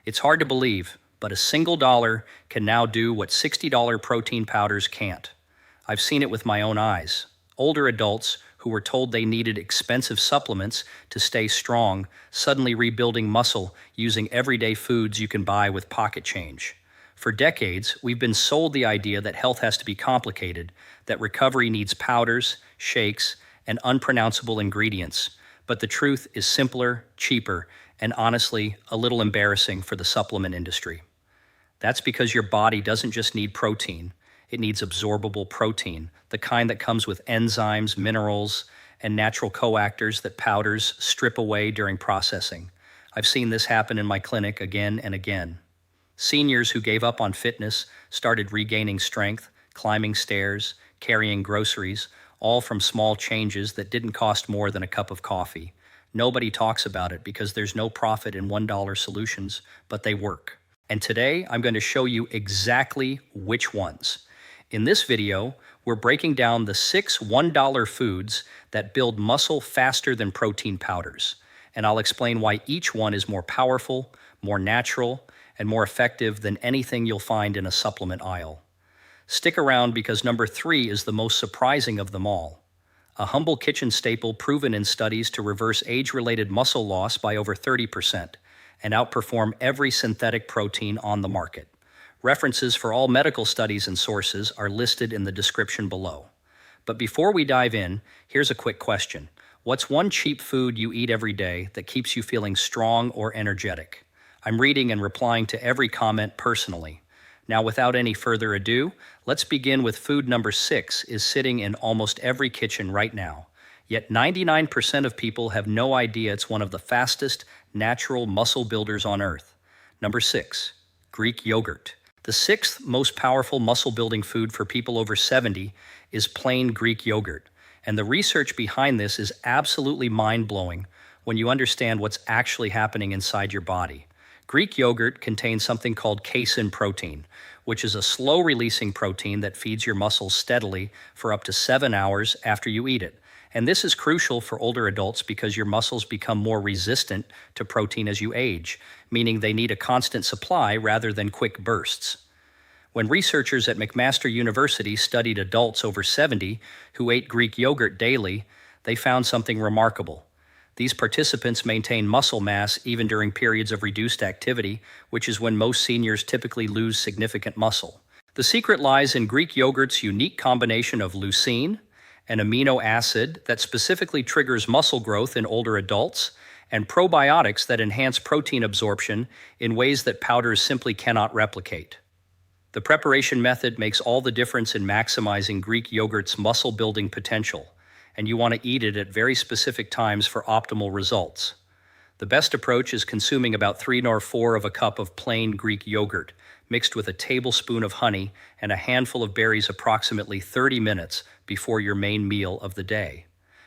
It's hard to believe, but a single dollar can now do what $60 protein powders can't. I've seen it with my own eyes. Older adults who were told they needed expensive supplements to stay strong, suddenly rebuilding muscle using everyday foods you can buy with pocket change. For decades, we've been sold the idea that health has to be complicated, that recovery needs powders, shakes, and unpronounceable ingredients. But the truth is simpler, cheaper, and honestly, a little embarrassing for the supplement industry. That's because your body doesn't just need protein, it needs absorbable protein, the kind that comes with enzymes, minerals, and natural coactors that powders strip away during processing. I've seen this happen in my clinic again and again. Seniors who gave up on fitness started regaining strength, climbing stairs, carrying groceries, all from small changes that didn't cost more than a cup of coffee. Nobody talks about it because there's no profit in $1 solutions, but they work. And today, I'm going to show you exactly which ones. In this video, we're breaking down the 6 $1 foods that build muscle faster than protein powders. And I'll explain why each one is more powerful, more natural, and more effective than anything you'll find in a supplement aisle. Stick around because number 3 is the most surprising of them all. A humble kitchen staple proven in studies to reverse age-related muscle loss by over 30% and outperform every synthetic protein on the market. References for all medical studies and sources are listed in the description below. But before we dive in, here's a quick question. What's one cheap food you eat every day that keeps you feeling strong or energetic? I'm reading and replying to every comment personally. Now, without any further ado, let's begin with food number 6 is sitting in almost every kitchen right now. Yet 99% of people have no idea it's one of the fastest natural muscle builders on earth. Number 6, Greek yogurt. The 6th most powerful muscle building food for people over 70 is plain Greek yogurt. And the research behind this is absolutely mind-blowing when you understand what's actually happening inside your body. Greek yogurt contains something called casein protein, which is a slow-releasing protein that feeds your muscles steadily for up to 7 hours after you eat it. And this is crucial for older adults because your muscles become more resistant to protein as you age, meaning they need a constant supply rather than quick bursts. When researchers at McMaster University studied adults over 70 who ate Greek yogurt daily, they found something remarkable. These participants maintain muscle mass even during periods of reduced activity, which is when most seniors typically lose significant muscle. The secret lies in Greek yogurt's unique combination of leucine, an amino acid that specifically triggers muscle growth in older adults, and probiotics that enhance protein absorption in ways that powders simply cannot replicate. The preparation method makes all the difference in maximizing Greek yogurt's muscle-building potential, and you want to eat it at very specific times for optimal results. The best approach is consuming about 3 or 4 of a cup of plain Greek yogurt, mixed with a tablespoon of honey and a handful of berries approximately 30 minutes before your main meal of the day,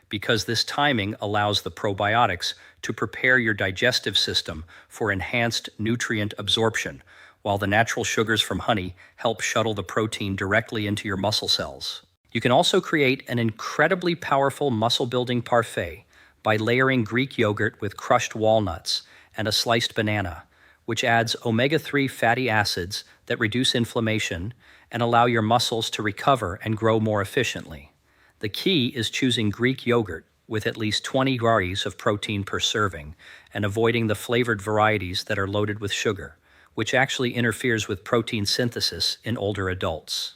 because this timing allows the probiotics to prepare your digestive system for enhanced nutrient absorption, while the natural sugars from honey help shuttle the protein directly into your muscle cells. You can also create an incredibly powerful muscle-building parfait by layering Greek yogurt with crushed walnuts and a sliced banana, which adds omega-3 fatty acids that reduce inflammation and allow your muscles to recover and grow more efficiently. The key is choosing Greek yogurt with at least 20 grams of protein per serving and avoiding the flavored varieties that are loaded with sugar, which actually interferes with protein synthesis in older adults.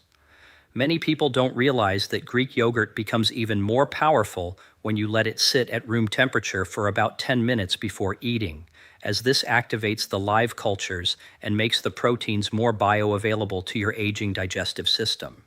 Many people don't realize that Greek yogurt becomes even more powerful when you let it sit at room temperature for about 10 minutes before eating, as this activates the live cultures and makes the proteins more bioavailable to your aging digestive system.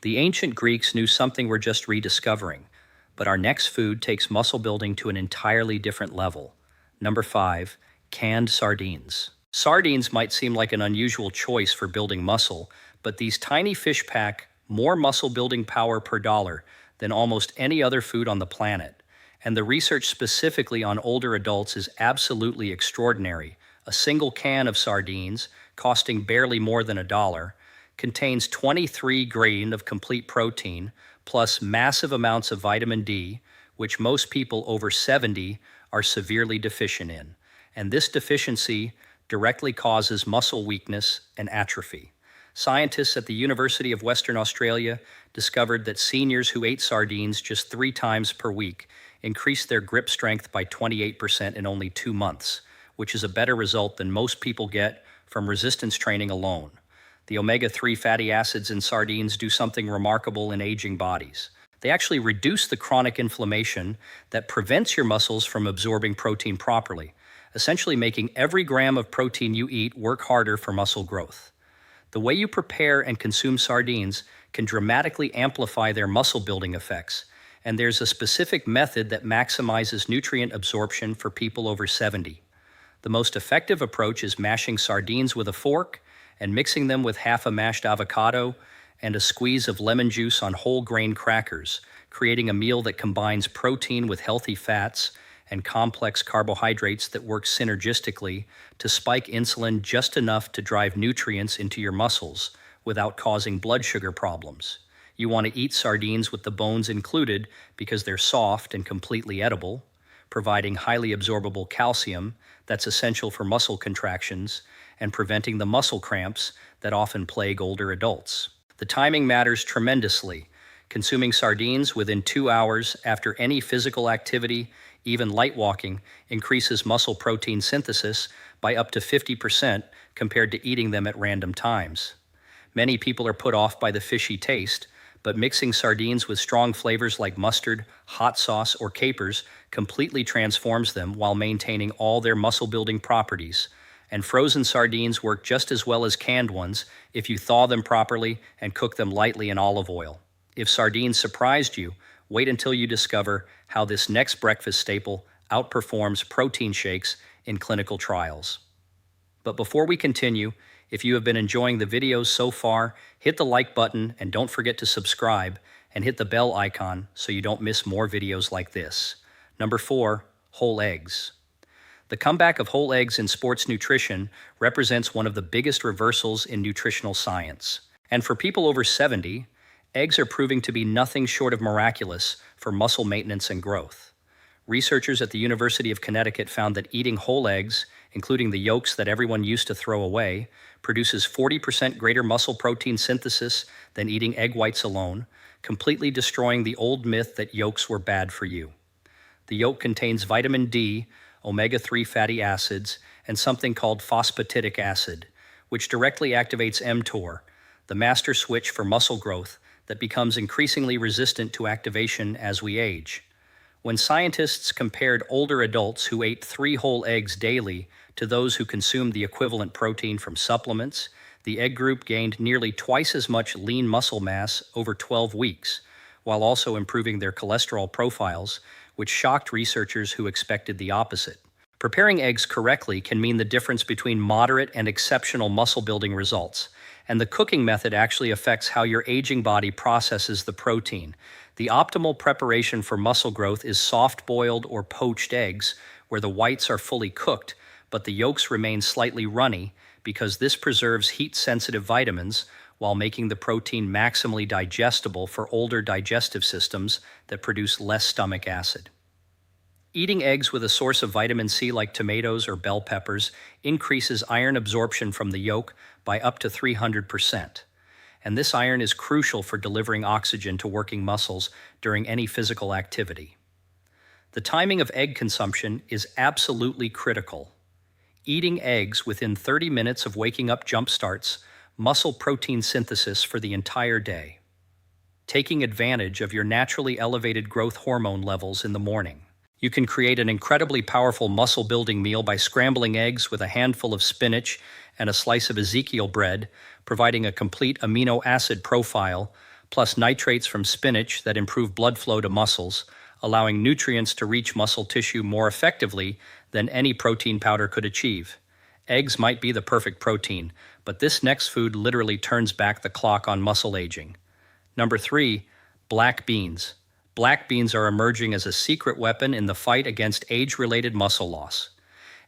The ancient Greeks knew something we're just rediscovering, but our next food takes muscle building to an entirely different level. Number 5, canned sardines. Sardines might seem like an unusual choice for building muscle, but these tiny fish pack more muscle building power per dollar than almost any other food on the planet. And the research specifically on older adults is absolutely extraordinary. A single can of sardines, costing barely more than $1, contains 23 grams of complete protein, plus massive amounts of vitamin D, which most people over 70 are severely deficient in. And this deficiency directly causes muscle weakness and atrophy. Scientists at the University of Western Australia discovered that seniors who ate sardines just 3 times per week increased their grip strength by 28% in only 2 months, which is a better result than most people get from resistance training alone. The omega-3 fatty acids in sardines do something remarkable in aging bodies. They actually reduce the chronic inflammation that prevents your muscles from absorbing protein properly, essentially making every gram of protein you eat work harder for muscle growth. The way you prepare and consume sardines can dramatically amplify their muscle building effects, and there's a specific method that maximizes nutrient absorption for people over 70. The most effective approach is mashing sardines with a fork and mixing them with half a mashed avocado and a squeeze of lemon juice on whole grain crackers, creating a meal that combines protein with healthy fats and complex carbohydrates that work synergistically to spike insulin just enough to drive nutrients into your muscles without causing blood sugar problems. You want to eat sardines with the bones included because they're soft and completely edible, providing highly absorbable calcium that's essential for muscle contractions and preventing the muscle cramps that often plague older adults. The timing matters tremendously. Consuming sardines within 2 hours after any physical activity, even light walking, increases muscle protein synthesis by up to 50% compared to eating them at random times. Many people are put off by the fishy taste, but mixing sardines with strong flavors like mustard, hot sauce, or capers completely transforms them while maintaining all their muscle-building properties. And frozen sardines work just as well as canned ones if you thaw them properly and cook them lightly in olive oil. If sardines surprised you, wait until you discover how this next breakfast staple outperforms protein shakes in clinical trials. But before we continue, if you have been enjoying the videos so far, hit the like button and don't forget to subscribe and hit the bell icon so you don't miss more videos like this. Number 4, whole eggs. The comeback of whole eggs in sports nutrition represents one of the biggest reversals in nutritional science. And for people over 70, eggs are proving to be nothing short of miraculous for muscle maintenance and growth. Researchers at the University of Connecticut found that eating whole eggs, including the yolks that everyone used to throw away, produces 40% greater muscle protein synthesis than eating egg whites alone, completely destroying the old myth that yolks were bad for you. The yolk contains vitamin D, omega-3 fatty acids, and something called phosphatidic acid, which directly activates mTOR, the master switch for muscle growth that becomes increasingly resistant to activation as we age. When scientists compared older adults who ate 3 whole eggs daily to those who consumed the equivalent protein from supplements, the egg group gained nearly twice as much lean muscle mass over 12 weeks, while also improving their cholesterol profiles, which shocked researchers who expected the opposite. Preparing eggs correctly can mean the difference between moderate and exceptional muscle-building results, and the cooking method actually affects how your aging body processes the protein. The optimal preparation for muscle growth is soft-boiled or poached eggs, where the whites are fully cooked, but the yolks remain slightly runny because this preserves heat-sensitive vitamins while making the protein maximally digestible for older digestive systems that produce less stomach acid. Eating eggs with a source of vitamin C like tomatoes or bell peppers increases iron absorption from the yolk by up to 300%. And this iron is crucial for delivering oxygen to working muscles during any physical activity. The timing of egg consumption is absolutely critical. Eating eggs within 30 minutes of waking up jumpstarts muscle protein synthesis for the entire day, taking advantage of your naturally elevated growth hormone levels in the morning. You can create an incredibly powerful muscle-building meal by scrambling eggs with a handful of spinach and a slice of Ezekiel bread, providing a complete amino acid profile, plus nitrates from spinach that improve blood flow to muscles, allowing nutrients to reach muscle tissue more effectively than any protein powder could achieve. Eggs might be the perfect protein, but this next food literally turns back the clock on muscle aging. Number 3, black beans. Black beans are emerging as a secret weapon in the fight against age-related muscle loss.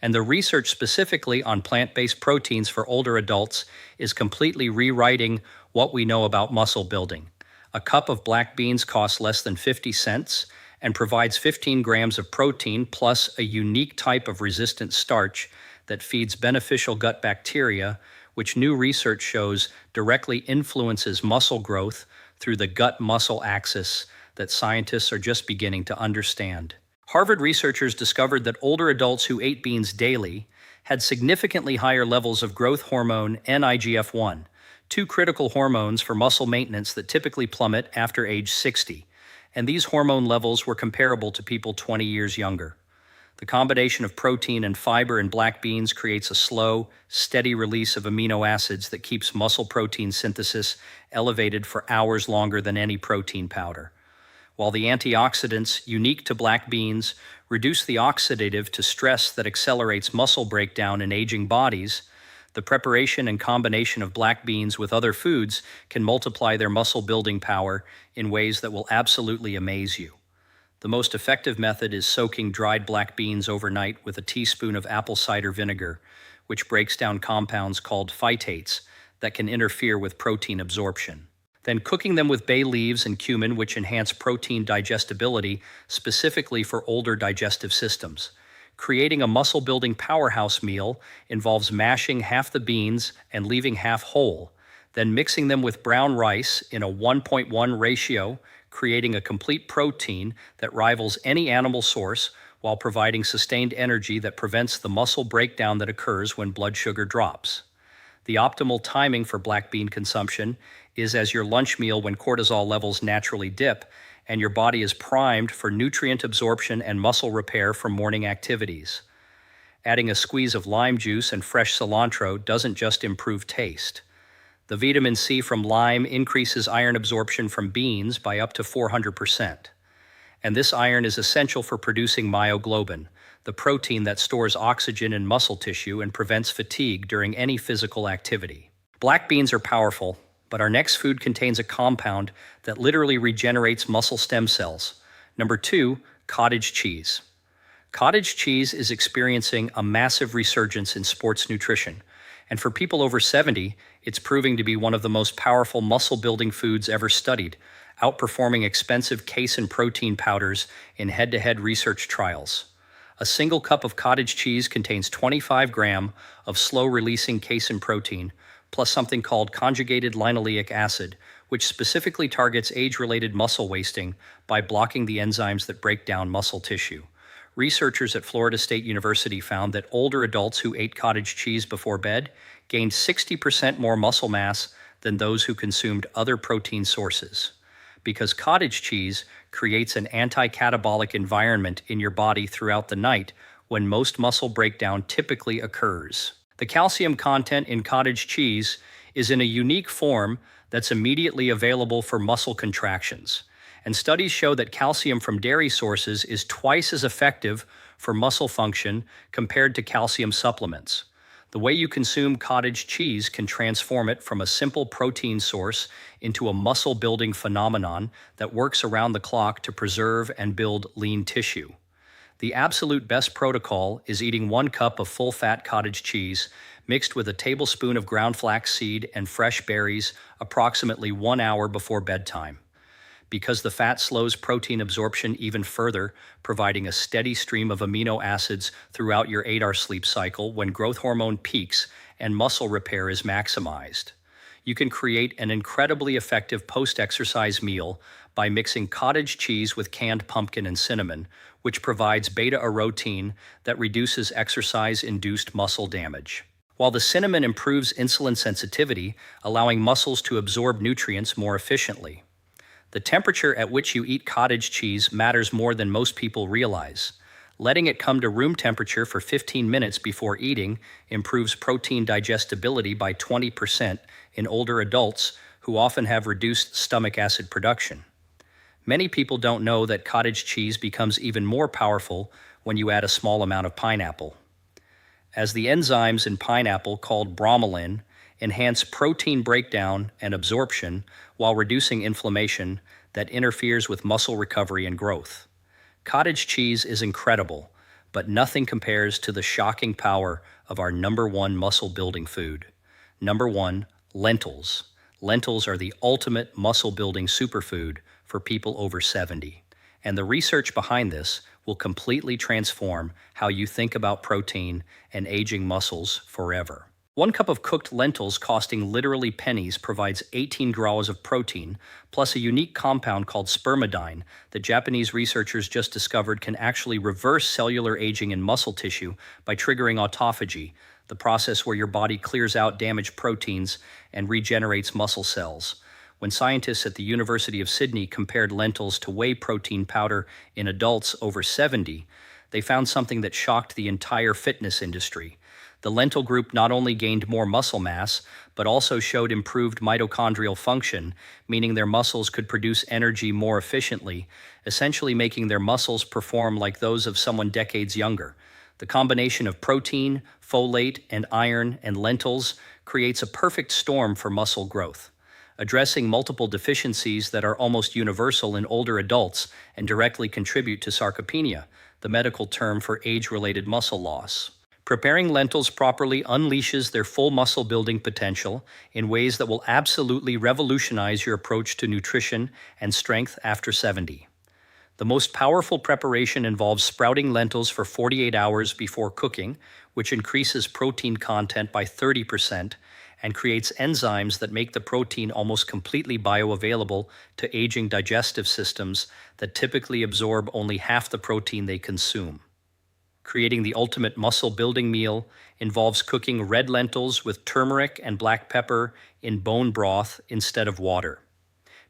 And the research specifically on plant-based proteins for older adults is completely rewriting what we know about muscle building. A cup of black beans costs less than 50 cents and provides 15 grams of protein plus a unique type of resistant starch that feeds beneficial gut bacteria, which new research shows directly influences muscle growth through the gut-muscle axis that scientists are just beginning to understand. Harvard researchers discovered that older adults who ate beans daily had significantly higher levels of growth hormone NIGF-1, two critical hormones for muscle maintenance that typically plummet after age 60, and these hormone levels were comparable to people 20 years younger. The combination of protein and fiber in black beans creates a slow, steady release of amino acids that keeps muscle protein synthesis elevated for hours longer than any protein powder. While the antioxidants unique to black beans reduce the oxidative to stress that accelerates muscle breakdown in aging bodies, the preparation and combination of black beans with other foods can multiply their muscle building power in ways that will absolutely amaze you. The most effective method is soaking dried black beans overnight with a teaspoon of apple cider vinegar, which breaks down compounds called phytates that can interfere with protein absorption. Then cooking them with bay leaves and cumin, which enhance protein digestibility specifically for older digestive systems. Creating a muscle-building powerhouse meal involves mashing half the beans and leaving half whole, then mixing them with brown rice in a 1:1 ratio, creating a complete protein that rivals any animal source while providing sustained energy that prevents the muscle breakdown that occurs when blood sugar drops. The optimal timing for black bean consumption is as your lunch meal when cortisol levels naturally dip and your body is primed for nutrient absorption and muscle repair from morning activities. Adding a squeeze of lime juice and fresh cilantro doesn't just improve taste. The vitamin C from lime increases iron absorption from beans by up to 400%. And this iron is essential for producing myoglobin, the protein that stores oxygen in muscle tissue and prevents fatigue during any physical activity. Black beans are powerful, but our next food contains a compound that literally regenerates muscle stem cells. Number 2, cottage cheese. Cottage cheese is experiencing a massive resurgence in sports nutrition, and for people over 70, it's proving to be one of the most powerful muscle-building foods ever studied, outperforming expensive casein protein powders in head-to-head research trials. A single cup of cottage cheese contains 25 grams of slow-releasing casein protein, plus something called conjugated linoleic acid, which specifically targets age-related muscle wasting by blocking the enzymes that break down muscle tissue. Researchers at Florida State University found that older adults who ate cottage cheese before bed gained 60% more muscle mass than those who consumed other protein sources. Because cottage cheese creates an anti-catabolic environment in your body throughout the night when most muscle breakdown typically occurs. The calcium content in cottage cheese is in a unique form that's immediately available for muscle contractions. And studies show that calcium from dairy sources is twice as effective for muscle function compared to calcium supplements. The way you consume cottage cheese can transform it from a simple protein source into a muscle-building phenomenon that works around the clock to preserve and build lean tissue. The absolute best protocol is eating 1 cup of full-fat cottage cheese mixed with a tablespoon of ground flaxseed and fresh berries approximately 1 hour before bedtime. Because the fat slows protein absorption even further, providing a steady stream of amino acids throughout your 8-hour sleep cycle when growth hormone peaks and muscle repair is maximized. You can create an incredibly effective post-exercise meal by mixing cottage cheese with canned pumpkin and cinnamon, which provides beta-arotene that reduces exercise-induced muscle damage. While the cinnamon improves insulin sensitivity, allowing muscles to absorb nutrients more efficiently. The temperature at which you eat cottage cheese matters more than most people realize. Letting it come to room temperature for 15 minutes before eating improves protein digestibility by 20% in older adults who often have reduced stomach acid production. Many people don't know that cottage cheese becomes even more powerful when you add a small amount of pineapple, as the enzymes in pineapple called bromelain enhance protein breakdown and absorption while reducing inflammation that interferes with muscle recovery and growth. Cottage cheese is incredible, but nothing compares to the shocking power of our number 1 muscle-building food. Number 1, lentils. Lentils are the ultimate muscle-building superfood for people over 70. And the research behind this will completely transform how you think about protein and aging muscles forever. 1 cup of cooked lentils costing literally pennies provides 18 grams of protein, plus a unique compound called spermidine that Japanese researchers just discovered can actually reverse cellular aging in muscle tissue by triggering autophagy, the process where your body clears out damaged proteins and regenerates muscle cells. When scientists at the University of Sydney compared lentils to whey protein powder in adults over 70, they found something that shocked the entire fitness industry. The lentil group not only gained more muscle mass, but also showed improved mitochondrial function, meaning their muscles could produce energy more efficiently, essentially making their muscles perform like those of someone decades younger. The combination of protein, folate, and iron and lentils creates a perfect storm for muscle growth, addressing multiple deficiencies that are almost universal in older adults and directly contribute to sarcopenia, the medical term for age-related muscle loss. Preparing lentils properly unleashes their full muscle building potential in ways that will absolutely revolutionize your approach to nutrition and strength after 70. The most powerful preparation involves sprouting lentils for 48 hours before cooking, which increases protein content by 30% and creates enzymes that make the protein almost completely bioavailable to aging digestive systems that typically absorb only half the protein they consume. Creating the ultimate muscle-building meal involves cooking red lentils with turmeric and black pepper in bone broth instead of water.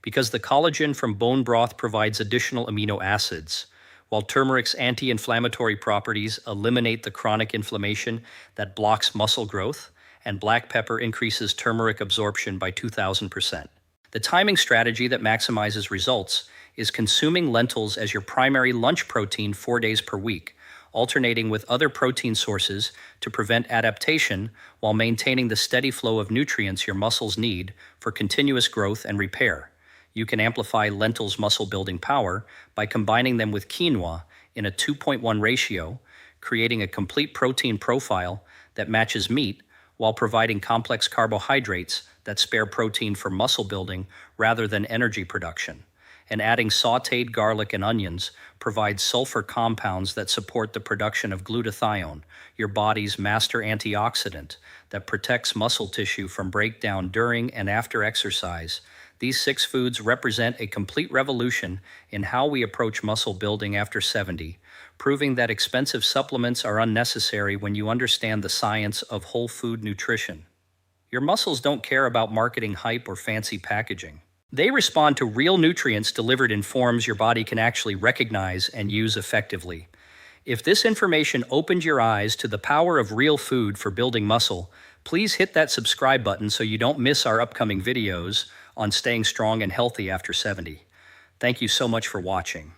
Because the collagen from bone broth provides additional amino acids, while turmeric's anti-inflammatory properties eliminate the chronic inflammation that blocks muscle growth, and black pepper increases turmeric absorption by 2,000%. The timing strategy that maximizes results is consuming lentils as your primary lunch protein 4 days per week, alternating with other protein sources to prevent adaptation while maintaining the steady flow of nutrients your muscles need for continuous growth and repair. You can amplify lentils' muscle-building power by combining them with quinoa in a 2.1 ratio, creating a complete protein profile that matches meat while providing complex carbohydrates that spare protein for muscle building rather than energy production. And adding sautéed garlic and onions provides sulfur compounds that support the production of glutathione, your body's master antioxidant that protects muscle tissue from breakdown during and after exercise. These 6 foods represent a complete revolution in how we approach muscle building after 70, proving that expensive supplements are unnecessary when you understand the science of whole food nutrition. Your muscles don't care about marketing hype or fancy packaging. They respond to real nutrients delivered in forms your body can actually recognize and use effectively. If this information opened your eyes to the power of real food for building muscle, please hit that subscribe button so you don't miss our upcoming videos on staying strong and healthy after 70. Thank you so much for watching.